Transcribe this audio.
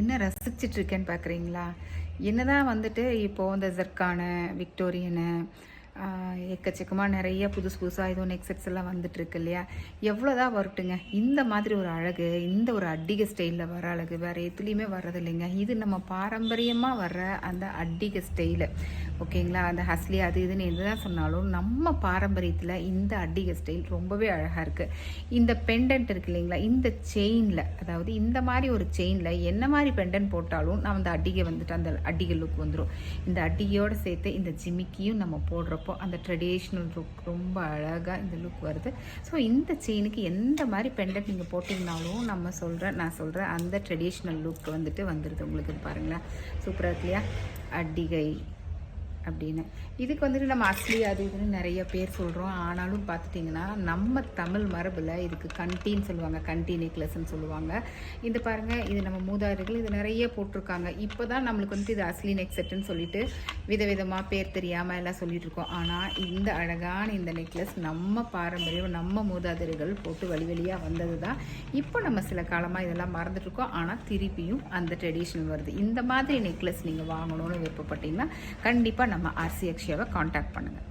என்ன ரசிச்சிட்டு இருக்கேன்னு பார்க்குறீங்களா? என்னதான் வந்துட்டு இப்போது இந்த ஜர்கானு, விக்டோரியனு எக்கச்சக்கமாக நிறைய புதுசு புதுசாக ஏதோ நெக் செட்ஸ் எல்லாம் வந்துட்டுருக்கு இல்லையா? எவ்வளோதான் வரட்டுங்க, இந்த மாதிரி ஒரு அழகு, இந்த ஒரு அட்டிகை ஸ்டைலில் வர அழகு வேறு எதுலேயுமே வர்றது இல்லைங்க. இது நம்ம பாரம்பரியமாக வர்ற அந்த அட்டிகை ஸ்டைலு, ஓகேங்களா? அந்த ஹஸ்லி அது இதுன்னு எது தான் சொன்னாலும் நம்ம பாரம்பரியத்தில் இந்த அட்டிகை ஸ்டைல் ரொம்பவே அழகாக இருக்குது. இந்த பெண்டன்ட் இருக்குது இல்லைங்களா, இந்த செயினில், அதாவது இந்த மாதிரி ஒரு செயினில் என்ன மாதிரி பெண்டன்ட் போட்டாலும் நம்ம அந்த அட்டிகை வந்துட்டு அந்த அட்டிகை லுக் வந்துடும். இந்த அட்டிகையோடு சேர்த்து இந்த ஜிமிக்கியும் நம்ம போடுறப்போ அந்த ட்ரெடிஷ்னல் லுக் ரொம்ப அழகாக இந்த லுக் வருது. ஸோ இந்த செயினுக்கு எந்த மாதிரி பெண்டன்ட் நீங்கள் போட்டிங்கனாலும் நான் சொல்கிறேன் அந்த ட்ரெடிஷ்னல் லுக் வந்துட்டு வந்துடுது உங்களுக்கு. பாருங்களேன், சூப்பராக இருக்கு இல்லையா? அட்டிகை அப்படின்னு இதுக்கு வந்துட்டு நம்ம அஸ்லி அது இதுன்னு நிறைய பேர் சொல்கிறோம். ஆனாலும் பார்த்துட்டிங்கன்னா நம்ம தமிழ் மரபில் இதுக்கு கண்டின்னு சொல்லுவாங்க, கண்டி நெக்லஸ்ன்னு சொல்லுவாங்க. இது பாருங்கள், இது நம்ம மூதாதையர்கள் இது நிறைய போட்டிருக்காங்க. இப்போ தான் நம்மளுக்கு வந்துட்டு இது அஸ்லி நெக் செட்டுன்னு சொல்லிட்டு விதவிதமாக பேர் தெரியாமல் எல்லாம் சொல்லிட்டு இருக்கோம். ஆனால் இந்த அழகான இந்த நெக்லஸ் நம்ம பாரம்பரியம், நம்ம மூதாதையர்கள் போட்டு வழி வழியாக வந்தது தான். இப்போ நம்ம சில காலமாக இதெல்லாம் மறந்துட்டுருக்கோம். ஆனால் திருப்பியும் அந்த ட்ரெடிஷ்னல் வருது. இந்த மாதிரி நெக்லஸ் நீங்கள் வாங்கணும்னு விருப்பப்பட்டீங்கன்னா கண்டிப்பாக நம்ம ஆர்சி அக்ஷயாவை காண்டாக்ட் பண்ணுங்கள்.